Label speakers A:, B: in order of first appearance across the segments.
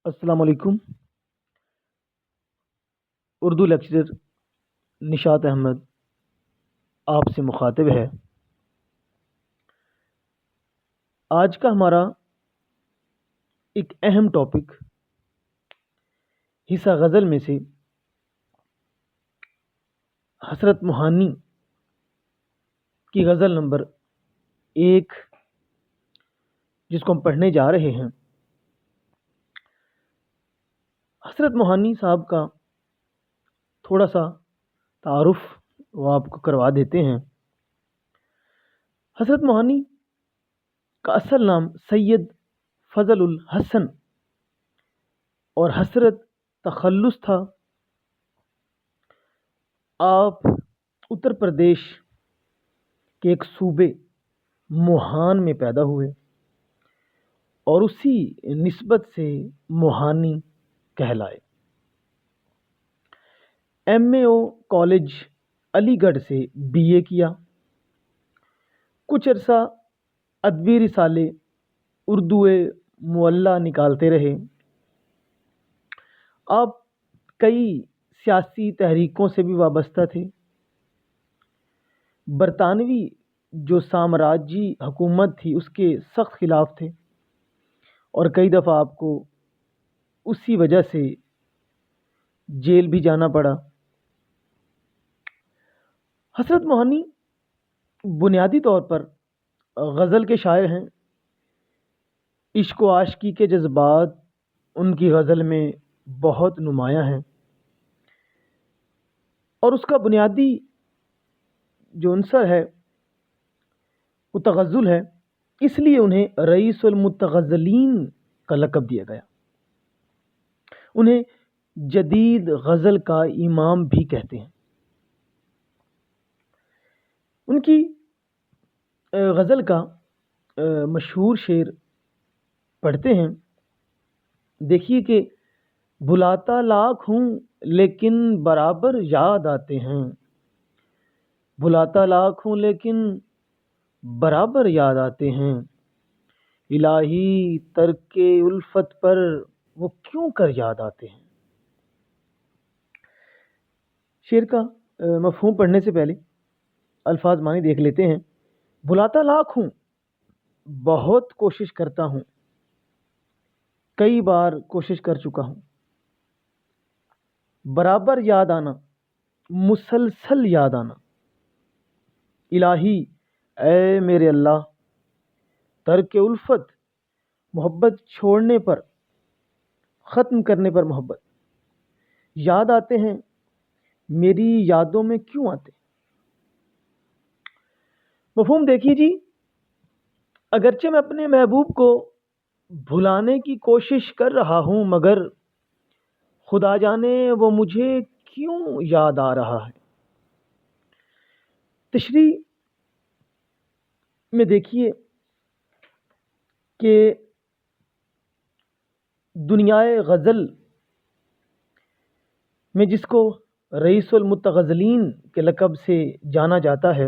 A: السلام علیکم۔ اردو لیکچرر نشاط احمد آپ سے مخاطب ہے۔ آج کا ہمارا ایک اہم ٹاپک حصہ غزل میں سے حسرت موہانی کی غزل نمبر 1 جس کو ہم پڑھنے جا رہے ہیں۔ حسرت موہانی صاحب کا تھوڑا سا تعارف وہ آپ کو کروا دیتے ہیں۔ حسرت موہانی کا اصل نام سید فضل الحسن اور حسرت تخلص تھا۔ آپ اتر پردیش کے ایک صوبے موہان میں پیدا ہوئے اور اسی نسبت سے موہانی کہلائے۔ MAO کالج علی گڑھ سے BA کیا۔ کچھ عرصہ ادبی رسالے اردو معلیٰ نکالتے رہے۔ آپ کئی سیاسی تحریکوں سے بھی وابستہ تھے۔ برطانوی جو سامراجی حکومت تھی اس کے سخت خلاف تھے اور کئی دفعہ آپ کو اسی وجہ سے جیل بھی جانا پڑا۔ حسرت موہانی بنیادی طور پر غزل کے شاعر ہیں۔ عشق و عاشقی کے جذبات ان کی غزل میں بہت نمایاں ہیں اور اس کا بنیادی جو عنصر ہے وہ تغزل ہے، اس لیے انہیں رئیس المتغزلین کا لقب دیا گیا۔ انہیں جدید غزل کا امام بھی کہتے ہیں۔ ان کی غزل کا مشہور شعر پڑھتے ہیں۔ دیکھیے کہ بھلاتا لاکھ ہوں لیکن برابر یاد آتے ہیں، بھلاتا لاکھ ہوں لیکن برابر یاد آتے ہیں، الہی ترک الفت پر وہ کیوں کر یاد آتے ہیں۔ شعر کا مفہوم پڑھنے سے پہلے الفاظ معنی دیکھ لیتے ہیں۔ بھلاتا لاکھ ہوں، بہت کوشش کرتا ہوں، کئی بار کوشش کر چکا ہوں، برابر یاد آنا، مسلسل یاد آنا، الہی اے میرے اللہ، ترک الفت محبت چھوڑنے پر، ختم کرنے پر محبت، یاد آتے ہیں، میری یادوں میں کیوں آتے ہیں۔ مفہوم دیکھیے جی، اگرچہ میں اپنے محبوب کو بھلانے کی کوشش کر رہا ہوں مگر خدا جانے وہ مجھے کیوں یاد آ رہا ہے۔ تشریح میں دیکھیے کہ دنیائے غزل میں جس کو رئیس المتغزلین کے لقب سے جانا جاتا ہے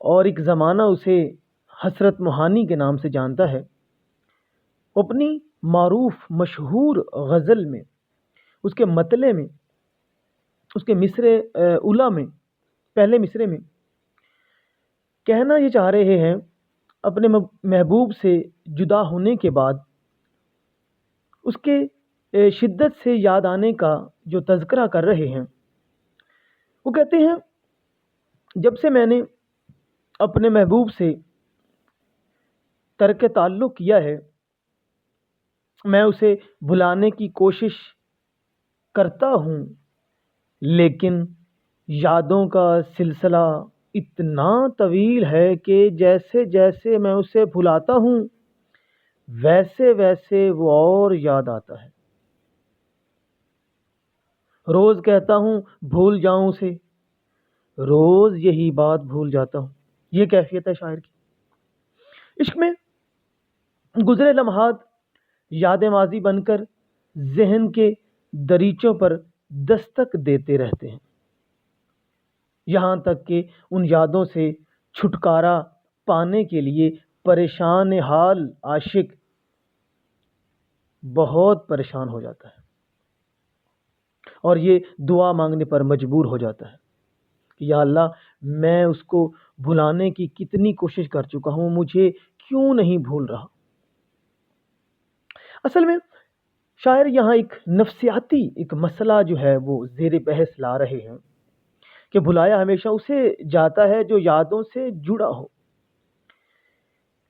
A: اور ایک زمانہ اسے حسرت موہانی کے نام سے جانتا ہے، وہ اپنی معروف مشہور غزل میں اس کے مطلع میں اس کے مصرع اولیٰ میں پہلے مصرعے میں کہنا یہ چاہ رہے ہیں، اپنے محبوب سے جدا ہونے کے بعد اس کے شدت سے یاد آنے کا جو تذکرہ کر رہے ہیں، وہ کہتے ہیں جب سے میں نے اپنے محبوب سے ترک تعلق کیا ہے، میں اسے بھلانے کی کوشش کرتا ہوں لیکن یادوں کا سلسلہ اتنا طویل ہے کہ جیسے جیسے میں اسے بھلاتا ہوں ویسے ویسے وہ اور یاد آتا ہے۔ روز کہتا ہوں بھول جاؤں اسے، روز یہی بات بھول جاتا ہوں۔ یہ کیفیت ہے شاعر کی۔ عشق میں گزرے لمحات یاد ماضی بن کر ذہن کے دریچوں پر دستک دیتے رہتے ہیں، یہاں تک کہ ان یادوں سے چھٹکارا پانے کے لیے پریشان حال عاشق بہت پریشان ہو جاتا ہے اور یہ دعا مانگنے پر مجبور ہو جاتا ہے کہ یا اللہ، میں اس کو بھلانے کی کتنی کوشش کر چکا ہوں، مجھے کیوں نہیں بھول رہا؟ اصل میں شاعر یہاں ایک نفسیاتی ایک مسئلہ جو ہے وہ زیر بحث لا رہے ہیں کہ بھلایا ہمیشہ اسے جاتا ہے جو یادوں سے جڑا ہو۔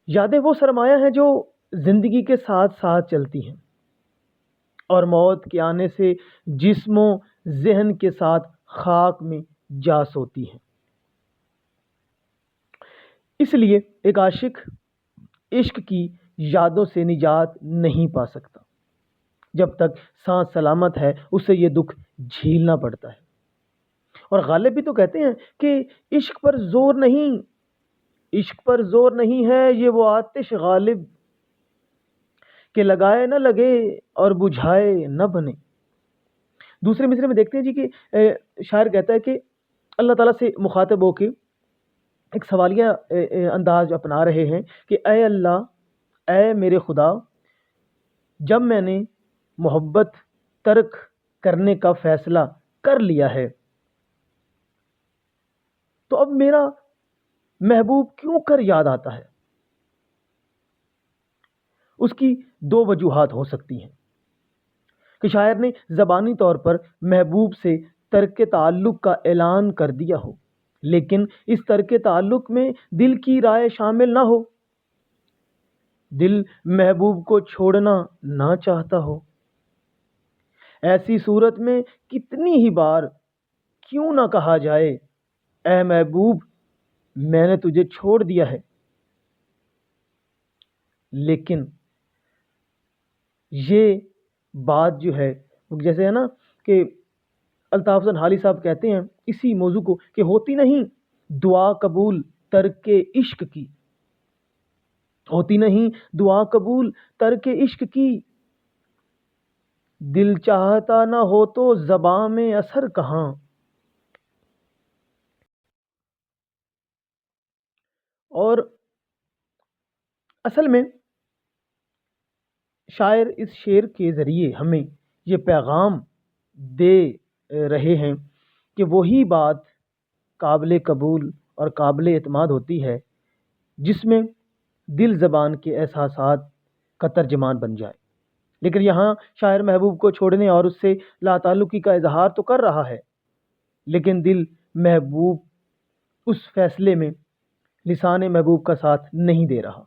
A: یادیں وہ سرمایہ ہیں جو زندگی کے ساتھ ساتھ چلتی ہیں اور موت کے آنے سے جسم و ذہن کے ساتھ خاک میں جا سوتی ہیں۔ اس لیے ایک عاشق عشق کی یادوں سے نجات نہیں پا سکتا۔ جب تک سانس سلامت ہے اسے یہ دکھ جھیلنا پڑتا ہے۔ اور غالب بھی تو کہتے ہیں کہ عشق پر زور نہیں، عشق پر زور نہیں ہے، یہ وہ آتش غالب کہ لگائے نہ لگے اور بجھائے نہ بنے۔ دوسرے مصرے میں دیکھتے ہیں جی کہ شاعر کہتا ہے کہ اللہ تعالیٰ سے مخاطب ہو کے ایک سوالیہ انداز اپنا رہے ہیں کہ اے اللہ، اے میرے خدا، جب میں نے محبت ترک کرنے کا فیصلہ کر لیا ہے تو اب میرا محبوب کیوں کر یاد آتا ہے؟ اس کی دو وجوہات ہو سکتی ہیں کہ شاعر نے زبانی طور پر محبوب سے ترک تعلق کا اعلان کر دیا ہو، لیکن اس ترک تعلق میں دل کی رائے شامل نہ ہو، دل محبوب کو چھوڑنا نہ چاہتا ہو۔ ایسی صورت میں کتنی ہی بار کیوں نہ کہا جائے اے محبوب، میں نے تجھے چھوڑ دیا ہے، لیکن یہ بات جو ہے جیسے ہے نا کہ الطاف حسن حالی صاحب کہتے ہیں اسی موضوع کو کہ ہوتی نہیں دعا قبول ترک عشق کی، ہوتی نہیں دعا قبول ترک عشق کی، دل چاہتا نہ ہو تو زباں میں اثر کہاں۔ اور اصل میں شاعر اس شعر کے ذریعے ہمیں یہ پیغام دے رہے ہیں کہ وہی بات قابل قبول اور قابل اعتماد ہوتی ہے جس میں دل زبان کے احساسات کا ترجمان بن جائے۔ لیکن یہاں شاعر محبوب کو چھوڑنے اور اس سے لا تعلقی کا اظہار تو کر رہا ہے، لیکن دل محبوب اس فیصلے میں لسان محبوب کا ساتھ نہیں دے رہا،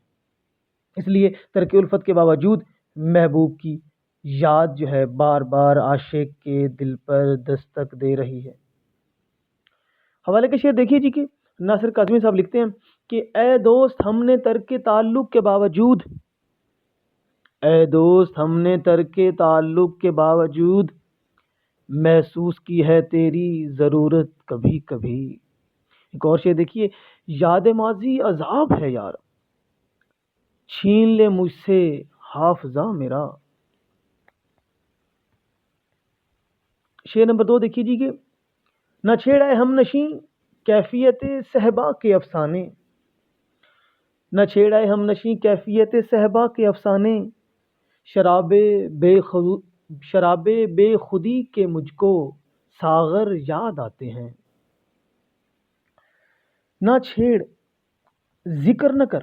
A: اس لیے ترک الفت کے باوجود محبوب کی یاد جو ہے بار بار عاشق کے دل پر دستک دے رہی ہے۔ حوالے کے شعر دیکھیے جی کہ ناصر کاظمی صاحب لکھتے ہیں کہ اے دوست، ہم نے ترک تعلق کے باوجود، اے دوست ہم نے ترک تعلق کے باوجود محسوس کی ہے تیری ضرورت کبھی کبھی۔ ایک اور شعر دیکھیے، یاد ماضی عذاب ہے یار، چھین لے مجھ سے حافظہ میرا۔ شعر نمبر 2 دیکھیے جی کہ نہ چھیڑائے ہم نشیں کیفیت صحبا کے افسانے، نہ چھیڑائے ہم نشیں کیفیت صحبا کے افسانے، شراب بے خودی کے مجھ کو ساغر یاد آتے ہیں۔ نہ چھیڑ، ذکر نہ کر،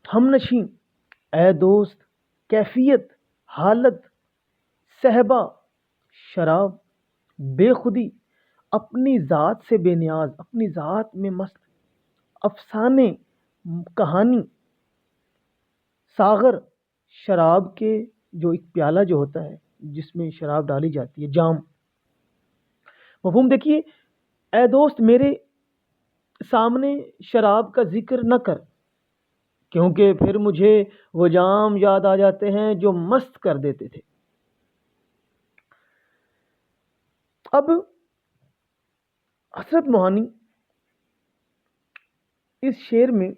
A: ہم نشیں اے دوست، کیفیت، حالت، صحبا، شراب، بے خودی، اپنی ذات سے بے نیاز، اپنی ذات میں مست، افسانے، کہانی، ساغر، شراب کے جو ایک پیالہ جو ہوتا ہے جس میں شراب ڈالی جاتی ہے، جام۔ مفہوم دیکھیے، اے دوست میرے سامنے شراب کا ذکر نہ کر، کیونکہ پھر مجھے وہ جام یاد آ جاتے ہیں جو مست کر دیتے تھے۔ اب حسرت موہانی اس شعر میں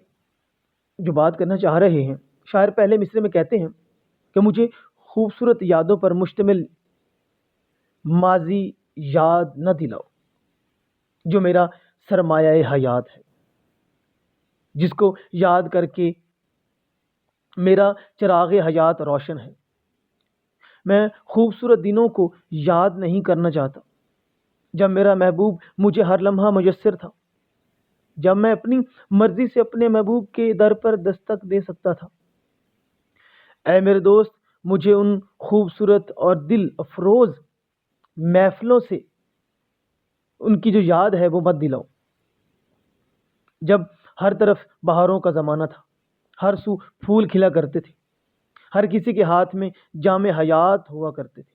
A: جو بات کرنا چاہ رہے ہیں، شاعر پہلے مصرے میں کہتے ہیں کہ مجھے خوبصورت یادوں پر مشتمل ماضی یاد نہ دلاؤ جو میرا سرمایہ حیات ہے، جس کو یاد کر کے میرا چراغ حیات روشن ہے۔ میں خوبصورت دنوں کو یاد نہیں کرنا چاہتا جب میرا محبوب مجھے ہر لمحہ میسر تھا، جب میں اپنی مرضی سے اپنے محبوب کے در پر دستک دے سکتا تھا۔ اے میرے دوست، مجھے ان خوبصورت اور دل افروز محفلوں سے ان کی جو یاد ہے وہ مت دلاؤ، جب ہر طرف بہاروں کا زمانہ تھا، ہر سو پھول کھلا کرتے تھے، ہر کسی کے ہاتھ میں جام حیات ہوا کرتے تھے،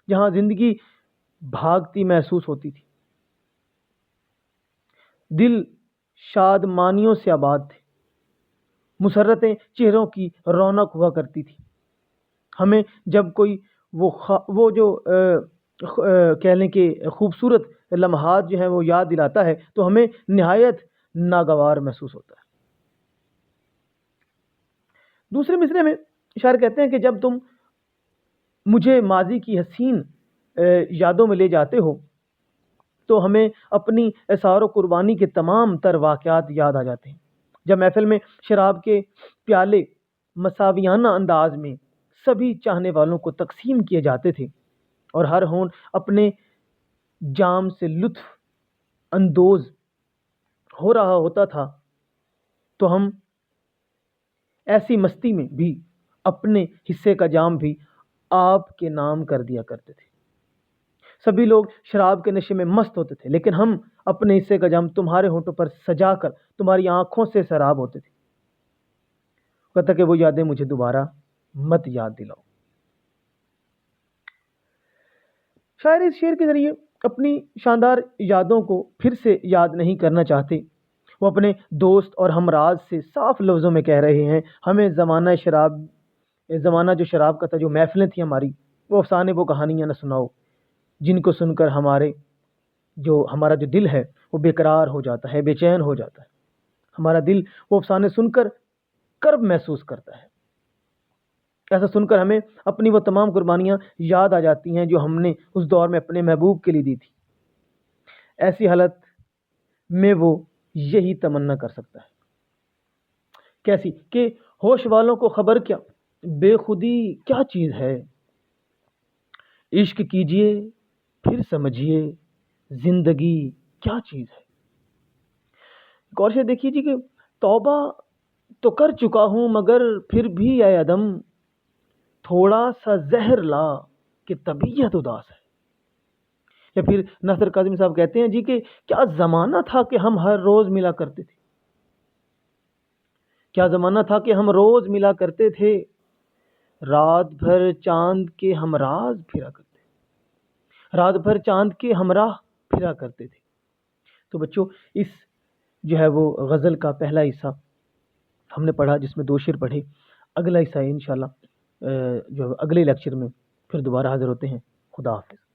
A: جہاں زندگی بھاگتی محسوس ہوتی تھی، دل شادمانیوں سے آباد تھے، مسرتیں چہروں کی رونق ہوا کرتی تھی۔ ہمیں جب کوئی وہ جو کہہ لیں کہ خوبصورت لمحات جو ہیں وہ یاد دلاتا ہے تو ہمیں نہایت ناگوار محسوس ہوتا ہے۔ دوسرے مصرعے میں شاعر کہتے ہیں کہ جب تم مجھے ماضی کی حسین یادوں میں لے جاتے ہو تو ہمیں اپنی اثار و قربانی کے تمام تر واقعات یاد آ جاتے ہیں، جب محفل میں شراب کے پیالے مساویانہ انداز میں سبھی چاہنے والوں کو تقسیم کیے جاتے تھے اور ہر ہونٹ اپنے جام سے لطف اندوز ہو رہا ہوتا تھا، تو ہم ایسی مستی میں بھی اپنے حصے کا جام بھی آپ کے نام کر دیا کرتے تھے۔ سبھی لوگ شراب کے نشے میں مست ہوتے تھے، لیکن ہم اپنے حصے کا جام تمہارے ہونٹوں پر سجا کر تمہاری آنکھوں سے سراب ہوتے تھے۔ کہتا کہ وہ یادیں مجھے دوبارہ مت یاد دلاؤ۔ شاعر اس شعر کے ذریعے اپنی شاندار یادوں کو پھر سے یاد نہیں کرنا چاہتے، وہ اپنے دوست اور ہمراز سے صاف لفظوں میں کہہ رہے ہیں، ہمیں زمانہ جو شراب کا تھا، جو محفلیں تھیں ہماری، وہ افسانے وہ کہانیاں نہ سناؤ جن کو سن کر ہمارا جو دل ہے وہ بے قرار ہو جاتا ہے، بے چین ہو جاتا ہے۔ ہمارا دل وہ افسانے سن کر کرب محسوس کرتا ہے۔ ایسا سن کر ہمیں اپنی وہ تمام قربانیاں یاد آ جاتی ہیں جو ہم نے اس دور میں اپنے محبوب کے لیے دی تھی۔ ایسی حالت میں وہ یہی تمنا کر سکتا ہے، کیسی کہ ہوش والوں کو خبر کیا بے خودی کیا چیز ہے، عشق کیجئے پھر سمجھیے زندگی کیا چیز ہے۔ غور سے دیکھیے جی کہ توبہ تو کر چکا ہوں مگر پھر بھی اے عدم تھوڑا سا زہر لا کہ طبیعت اداس ہے۔ یا پھر ناصر کاظمی صاحب کہتے ہیں جی کہ کیا زمانہ تھا کہ ہم ہر روز ملا کرتے تھے، کیا زمانہ تھا کہ ہم روز ملا کرتے تھے، رات بھر چاند کے ہمراہ پھرا کرتے تھے۔ تو بچوں اس جو ہے وہ غزل کا پہلا حصہ ہم نے پڑھا، جس میں 2 شعر پڑھے۔ اگلا حصہ انشاءاللہ جو اگلے لیکچر میں پھر دوبارہ حاضر ہوتے ہیں۔ خدا حافظ۔